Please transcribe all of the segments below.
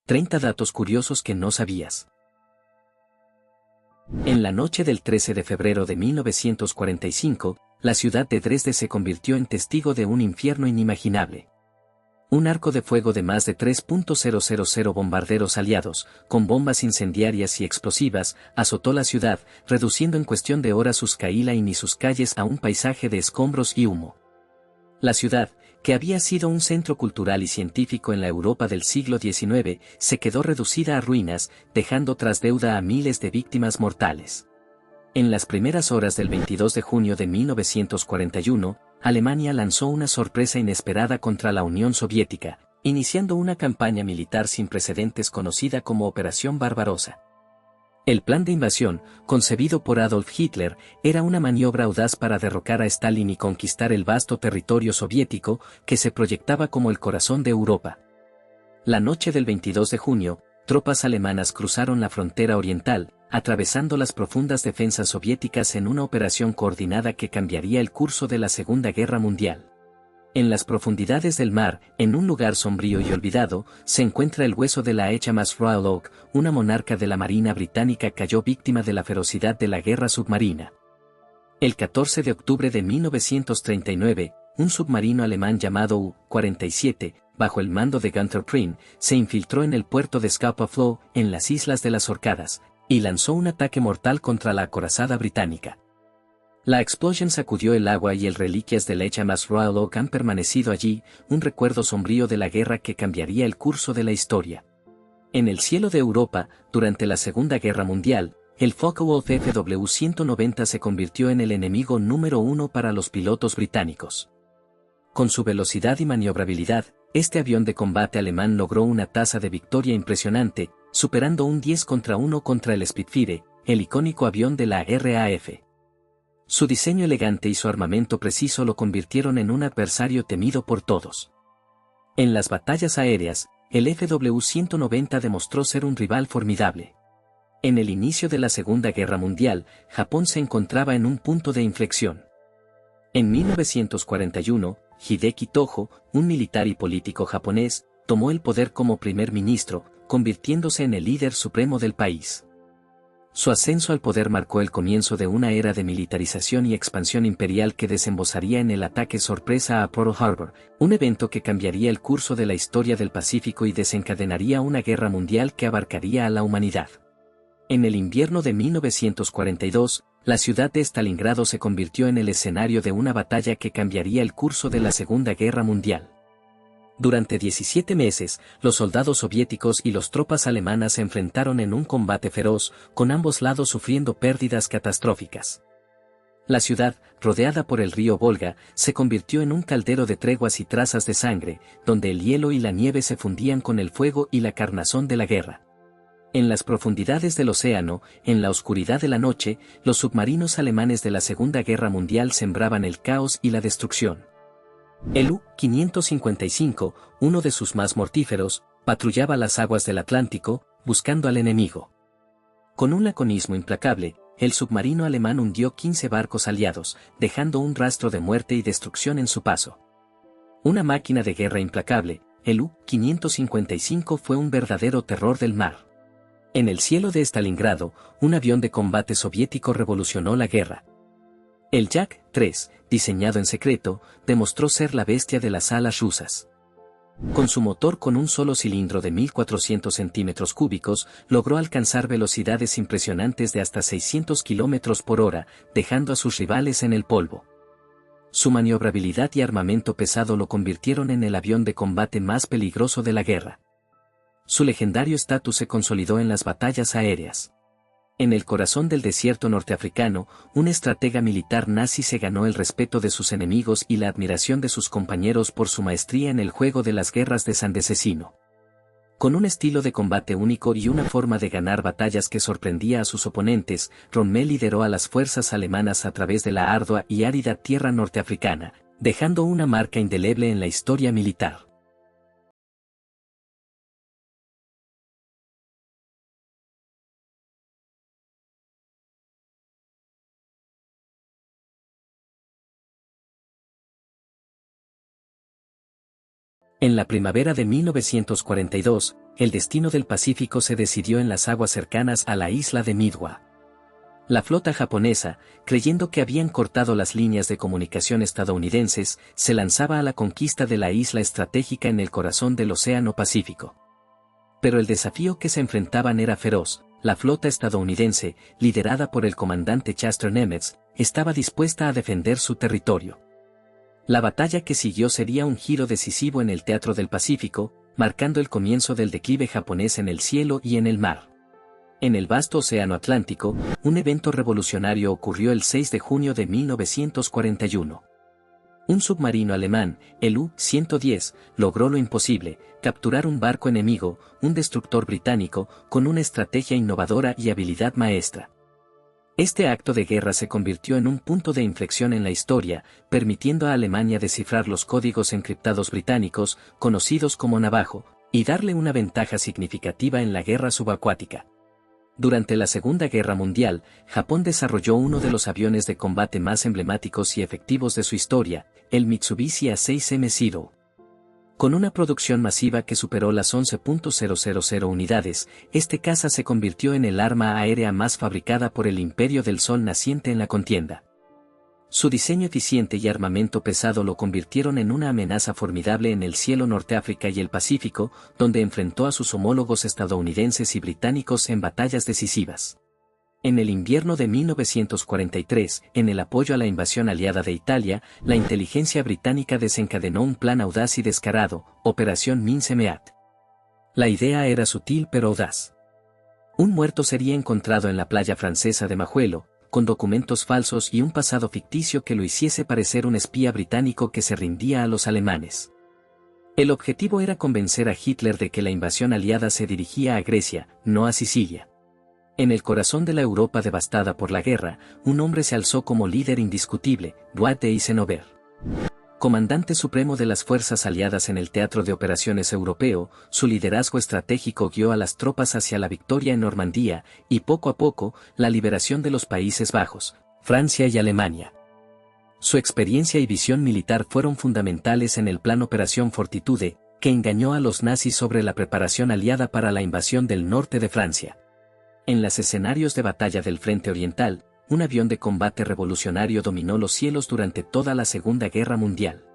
30 datos curiosos que no sabías. En la noche del 13 de febrero de 1945, la ciudad de Dresde se convirtió en testigo de un infierno inimaginable. Un arco de fuego de más de 3.000 bombarderos aliados, con bombas incendiarias y explosivas, azotó la ciudad, reduciendo en cuestión de horas sus skyline y sus calles a un paisaje de escombros y humo. La ciudad, que había sido un centro cultural y científico en la Europa del siglo XIX, se quedó reducida a ruinas, dejando tras deuda a miles de víctimas mortales. En las primeras horas del 22 de junio de 1941, Alemania lanzó una sorpresa inesperada contra la Unión Soviética, iniciando una campaña militar sin precedentes conocida como Operación Barbarosa. El plan de invasión, concebido por Adolf Hitler, era una maniobra audaz para derrocar a Stalin y conquistar el vasto territorio soviético, que se proyectaba como el corazón de Europa. La noche del 22 de junio, tropas alemanas cruzaron la frontera oriental, atravesando las profundas defensas soviéticas en una operación coordinada que cambiaría el curso de la Segunda Guerra Mundial. En las profundidades del mar, en un lugar sombrío y olvidado, se encuentra el hueso de la HMS Royal Oak, una monarca de la Marina Británica cayó víctima de la ferocidad de la guerra submarina. El 14 de octubre de 1939, un submarino alemán llamado U-47, bajo el mando de Gunther Prien, se infiltró en el puerto de Scapa Flow, en las Islas de las Orcadas, y lanzó un ataque mortal contra la acorazada británica. La explosión sacudió el agua y el reliquias del HMS Royal Oak han permanecido allí, un recuerdo sombrío de la guerra que cambiaría el curso de la historia. En el cielo de Europa, durante la Segunda Guerra Mundial, el Focke-Wulf FW-190 se convirtió en el enemigo número uno para los pilotos británicos. Con su velocidad y maniobrabilidad, este avión de combate alemán logró una tasa de victoria impresionante, superando un 10 contra 1 contra el Spitfire, el icónico avión de la RAF. Su diseño elegante y su armamento preciso lo convirtieron en un adversario temido por todos. En las batallas aéreas, el FW-190 demostró ser un rival formidable. En el inicio de la Segunda Guerra Mundial, Japón se encontraba en un punto de inflexión. En 1941, Hideki Tojo, un militar y político japonés, tomó el poder como primer ministro, convirtiéndose en el líder supremo del país. Su ascenso al poder marcó el comienzo de una era de militarización y expansión imperial que desembozaría en el ataque sorpresa a Pearl Harbor, un evento que cambiaría el curso de la historia del Pacífico y desencadenaría una guerra mundial que abarcaría a la humanidad. En el invierno de 1942, la ciudad de Stalingrado se convirtió en el escenario de una batalla que cambiaría el curso de la Segunda Guerra Mundial. Durante 17 meses, los soldados soviéticos y las tropas alemanas se enfrentaron en un combate feroz, con ambos lados sufriendo pérdidas catastróficas. La ciudad, rodeada por el río Volga, se convirtió en un caldero de treguas y trazas de sangre, donde el hielo y la nieve se fundían con el fuego y la carnazón de la guerra. En las profundidades del océano, en la oscuridad de la noche, los submarinos alemanes de la Segunda Guerra Mundial sembraban el caos y la destrucción. El U-555, uno de sus más mortíferos, patrullaba las aguas del Atlántico, buscando al enemigo. Con un laconismo implacable, el submarino alemán hundió 15 barcos aliados, dejando un rastro de muerte y destrucción en su paso. Una máquina de guerra implacable, el U-555 fue un verdadero terror del mar. En el cielo de Stalingrado, un avión de combate soviético revolucionó la guerra. El Yak-3, diseñado en secreto, demostró ser la bestia de las alas rusas. Con su motor con un solo cilindro de 1.400 centímetros cúbicos, logró alcanzar velocidades impresionantes de hasta 600 km por hora, dejando a sus rivales en el polvo. Su maniobrabilidad y armamento pesado lo convirtieron en el avión de combate más peligroso de la guerra. Su legendario estatus se consolidó en las batallas aéreas. En el corazón del desierto norteafricano, un estratega militar nazi se ganó el respeto de sus enemigos y la admiración de sus compañeros por su maestría en el juego de las guerras de San Asesino. Con un estilo de combate único y una forma de ganar batallas que sorprendía a sus oponentes, Rommel lideró a las fuerzas alemanas a través de la ardua y árida tierra norteafricana, dejando una marca indeleble en la historia militar. En la primavera de 1942, el destino del Pacífico se decidió en las aguas cercanas a la isla de Midway. La flota japonesa, creyendo que habían cortado las líneas de comunicación estadounidenses, se lanzaba a la conquista de la isla estratégica en el corazón del Océano Pacífico. Pero el desafío que se enfrentaban era feroz. La flota estadounidense, liderada por el comandante Chester Nimitz, estaba dispuesta a defender su territorio. La batalla que siguió sería un giro decisivo en el teatro del Pacífico, marcando el comienzo del declive japonés en el cielo y en el mar. En el vasto océano Atlántico, un evento revolucionario ocurrió el 6 de junio de 1941. Un submarino alemán, el U-110, logró lo imposible, capturar un barco enemigo, un destructor británico, con una estrategia innovadora y habilidad maestra. Este acto de guerra se convirtió en un punto de inflexión en la historia, permitiendo a Alemania descifrar los códigos encriptados británicos, conocidos como Navajo, y darle una ventaja significativa en la guerra subacuática. Durante la Segunda Guerra Mundial, Japón desarrolló uno de los aviones de combate más emblemáticos y efectivos de su historia, el Mitsubishi A6M Zero. Con una producción masiva que superó las 11.000 unidades, este caza se convirtió en el arma aérea más fabricada por el Imperio del Sol naciente en la contienda. Su diseño eficiente y armamento pesado lo convirtieron en una amenaza formidable en el cielo Norteáfrica y el Pacífico, donde enfrentó a sus homólogos estadounidenses y británicos en batallas decisivas. En el invierno de 1943, en el apoyo a la invasión aliada de Italia, la inteligencia británica desencadenó un plan audaz y descarado, Operación Mincemeat. La idea era sutil pero audaz. Un muerto sería encontrado en la playa francesa de Majuelo, con documentos falsos y un pasado ficticio que lo hiciese parecer un espía británico que se rindía a los alemanes. El objetivo era convencer a Hitler de que la invasión aliada se dirigía a Grecia, no a Sicilia. En el corazón de la Europa devastada por la guerra, un hombre se alzó como líder indiscutible, Dwight Eisenhower. Comandante supremo de las fuerzas aliadas en el teatro de operaciones europeo, su liderazgo estratégico guió a las tropas hacia la victoria en Normandía, y poco a poco, la liberación de los Países Bajos, Francia y Alemania. Su experiencia y visión militar fueron fundamentales en el plan Operación Fortitude, que engañó a los nazis sobre la preparación aliada para la invasión del norte de Francia. En los escenarios de batalla del Frente Oriental, un avión de combate revolucionario dominó los cielos durante toda la Segunda Guerra Mundial.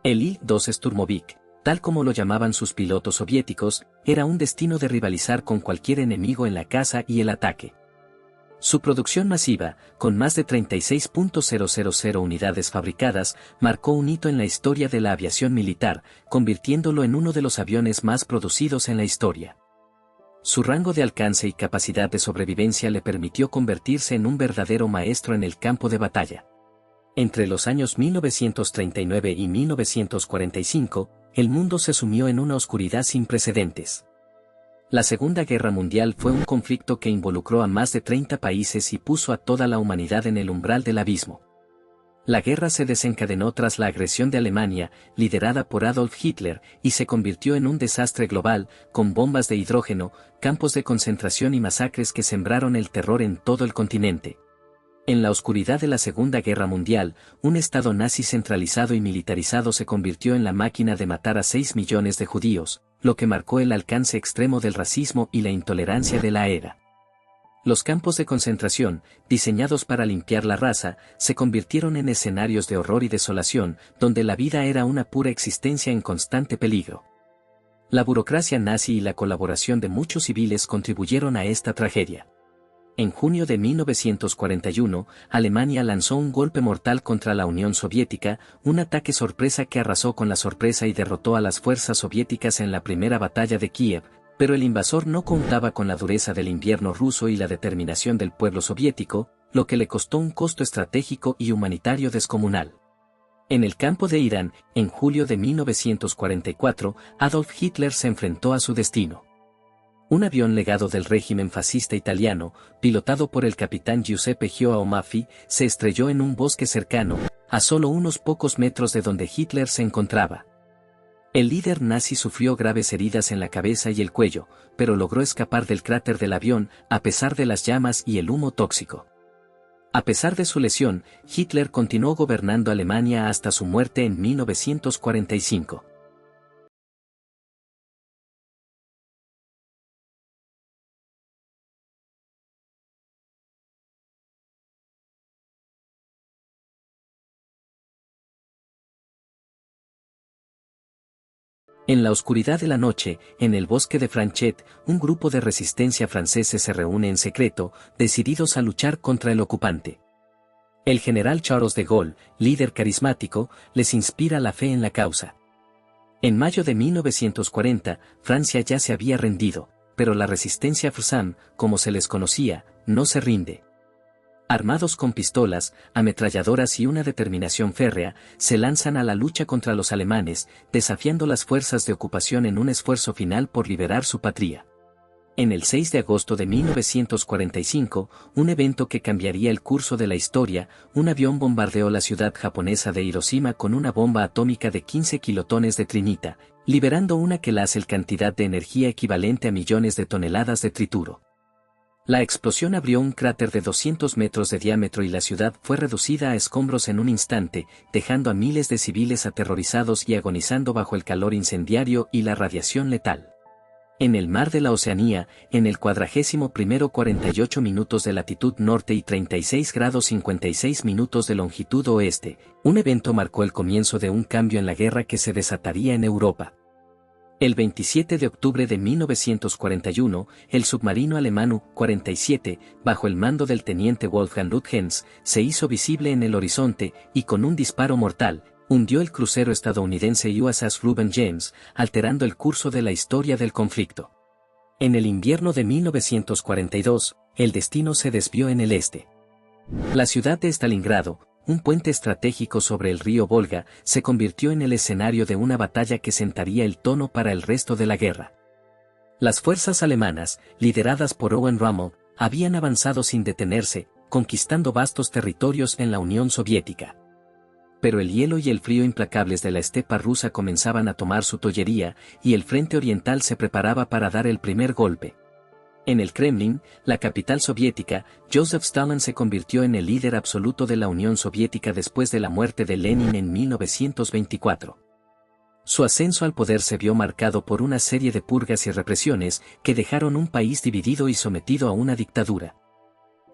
El I-2 Sturmovik, tal como lo llamaban sus pilotos soviéticos, era un destino de rivalizar con cualquier enemigo en la caza y el ataque. Su producción masiva, con más de 36.000 unidades fabricadas, marcó un hito en la historia de la aviación militar, convirtiéndolo en uno de los aviones más producidos en la historia. Su rango de alcance y capacidad de sobrevivencia le permitió convertirse en un verdadero maestro en el campo de batalla. Entre los años 1939 y 1945, el mundo se sumió en una oscuridad sin precedentes. La Segunda Guerra Mundial fue un conflicto que involucró a más de 30 países y puso a toda la humanidad en el umbral del abismo. La guerra se desencadenó tras la agresión de Alemania, liderada por Adolf Hitler, y se convirtió en un desastre global, con bombas de hidrógeno, campos de concentración y masacres que sembraron el terror en todo el continente. En la oscuridad de la Segunda Guerra Mundial, un Estado nazi centralizado y militarizado se convirtió en la máquina de matar a 6 millones de judíos, lo que marcó el alcance extremo del racismo y la intolerancia de la era. Los campos de concentración, diseñados para limpiar la raza, se convirtieron en escenarios de horror y desolación, donde la vida era una pura existencia en constante peligro. La burocracia nazi y la colaboración de muchos civiles contribuyeron a esta tragedia. En junio de 1941, Alemania lanzó un golpe mortal contra la Unión Soviética, un ataque sorpresa que arrasó con la sorpresa y derrotó a las fuerzas soviéticas en la primera batalla de Kiev. Pero el invasor no contaba con la dureza del invierno ruso y la determinación del pueblo soviético, lo que le costó un costo estratégico y humanitario descomunal. En el campo de Irán, en julio de 1944, Adolf Hitler se enfrentó a su destino. Un avión legado del régimen fascista italiano, pilotado por el capitán Giuseppe Gioa Omaffi, se estrelló en un bosque cercano, a solo unos pocos metros de donde Hitler se encontraba. El líder nazi sufrió graves heridas en la cabeza y el cuello, pero logró escapar del cráter del avión, a pesar de las llamas y el humo tóxico. A pesar de su lesión, Hitler continuó gobernando Alemania hasta su muerte en 1945. En la oscuridad de la noche, en el bosque de Franchet, un grupo de resistencia franceses se reúne en secreto, decididos a luchar contra el ocupante. El general Charles de Gaulle, líder carismático, les inspira la fe en la causa. En mayo de 1940, Francia ya se había rendido, pero la resistencia FRSAM, como se les conocía, no se rinde. Armados con pistolas, ametralladoras y una determinación férrea, se lanzan a la lucha contra los alemanes, desafiando las fuerzas de ocupación en un esfuerzo final por liberar su patria. En el 6 de agosto de 1945, un evento que cambiaría el curso de la historia, un avión bombardeó la ciudad japonesa de Hiroshima con una bomba atómica de 15 kilotones de trinita, liberando una quelácel cantidad de energía equivalente a millones de toneladas de trituro. La explosión abrió un cráter de 200 metros de diámetro y la ciudad fue reducida a escombros en un instante, dejando a miles de civiles aterrorizados y agonizando bajo el calor incendiario y la radiación letal. En el mar de la Oceanía, en el 41º 48 minutos de latitud norte y 36 grados 56 minutos de longitud oeste, un evento marcó el comienzo de un cambio en la guerra que se desataría en Europa. El 27 de octubre de 1941, el submarino alemán U-47, bajo el mando del teniente Wolfgang Lütjens, se hizo visible en el horizonte y con un disparo mortal, hundió el crucero estadounidense USS Reuben James, alterando el curso de la historia del conflicto. En el invierno de 1942, el destino se desvió en el este. La ciudad de Stalingrado, un puente estratégico sobre el río Volga, se convirtió en el escenario de una batalla que sentaría el tono para el resto de la guerra. Las fuerzas alemanas, lideradas por Owen Rommel, habían avanzado sin detenerse, conquistando vastos territorios en la Unión Soviética. Pero el hielo y el frío implacables de la estepa rusa comenzaban a tomar su tollería, y el frente oriental se preparaba para dar el primer golpe. En el Kremlin, la capital soviética, Joseph Stalin se convirtió en el líder absoluto de la Unión Soviética después de la muerte de Lenin en 1924. Su ascenso al poder se vio marcado por una serie de purgas y represiones que dejaron un país dividido y sometido a una dictadura.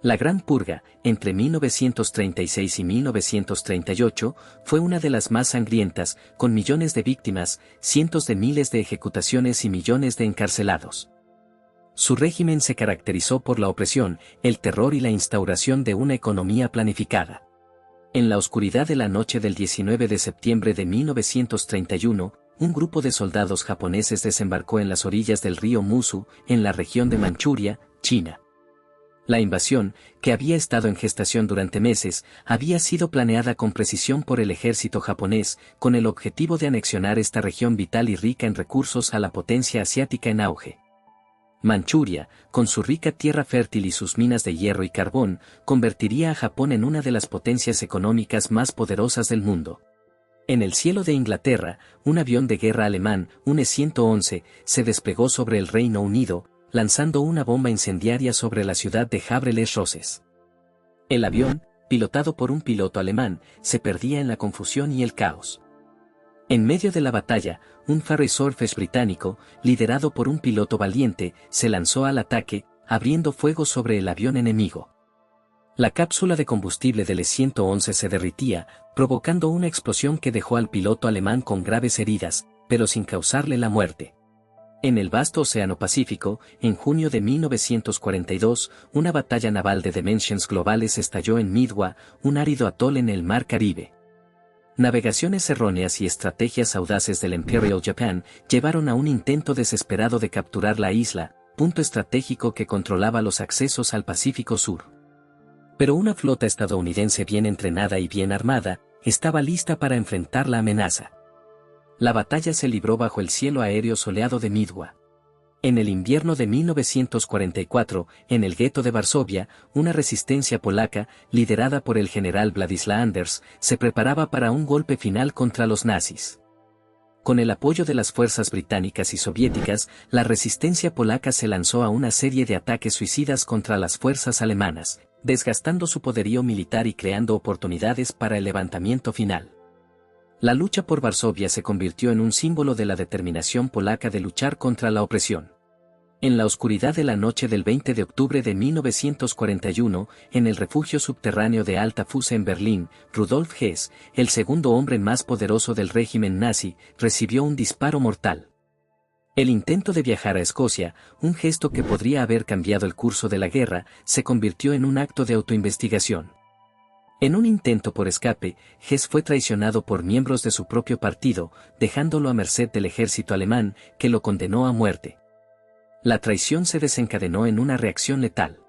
La Gran Purga, entre 1936 y 1938, fue una de las más sangrientas, con millones de víctimas, cientos de miles de ejecutaciones y millones de encarcelados. Su régimen se caracterizó por la opresión, el terror y la instauración de una economía planificada. En la oscuridad de la noche del 19 de septiembre de 1931, un grupo de soldados japoneses desembarcó en las orillas del río Musu, en la región de Manchuria, China. La invasión, que había estado en gestación durante meses, había sido planeada con precisión por el ejército japonés, con el objetivo de anexionar esta región vital y rica en recursos a la potencia asiática en auge. Manchuria, con su rica tierra fértil y sus minas de hierro y carbón, convertiría a Japón en una de las potencias económicas más poderosas del mundo. En el cielo de Inglaterra, un avión de guerra alemán, un E-111, se desplegó sobre el Reino Unido, lanzando una bomba incendiaria sobre la ciudad de Havre-les-Roses. El avión, pilotado por un piloto alemán, se perdía en la confusión y el caos. En medio de la batalla, un Fairey Swordfish británico, liderado por un piloto valiente, se lanzó al ataque, abriendo fuego sobre el avión enemigo. La cápsula de combustible del E-111 se derritía, provocando una explosión que dejó al piloto alemán con graves heridas, pero sin causarle la muerte. En el vasto Océano Pacífico, en junio de 1942, una batalla naval de dimensiones globales estalló en Midway, un árido atol en el Mar Caribe. Navegaciones erróneas y estrategias audaces del Imperial Japan llevaron a un intento desesperado de capturar la isla, punto estratégico que controlaba los accesos al Pacífico Sur. Pero una flota estadounidense bien entrenada y bien armada, estaba lista para enfrentar la amenaza. La batalla se libró bajo el cielo aéreo soleado de Midway. En el invierno de 1944, en el gueto de Varsovia, una resistencia polaca, liderada por el general Władysław Anders, se preparaba para un golpe final contra los nazis. Con el apoyo de las fuerzas británicas y soviéticas, la resistencia polaca se lanzó a una serie de ataques suicidas contra las fuerzas alemanas, desgastando su poderío militar y creando oportunidades para el levantamiento final. La lucha por Varsovia se convirtió en un símbolo de la determinación polaca de luchar contra la opresión. En la oscuridad de la noche del 20 de octubre de 1941, en el refugio subterráneo de Alta Fusse en Berlín, Rudolf Hess, el segundo hombre más poderoso del régimen nazi, recibió un disparo mortal. El intento de viajar a Escocia, un gesto que podría haber cambiado el curso de la guerra, se convirtió en un acto de autoinvestigación. En un intento por escape, Hess fue traicionado por miembros de su propio partido, dejándolo a merced del ejército alemán, que lo condenó a muerte. La traición se desencadenó en una reacción letal.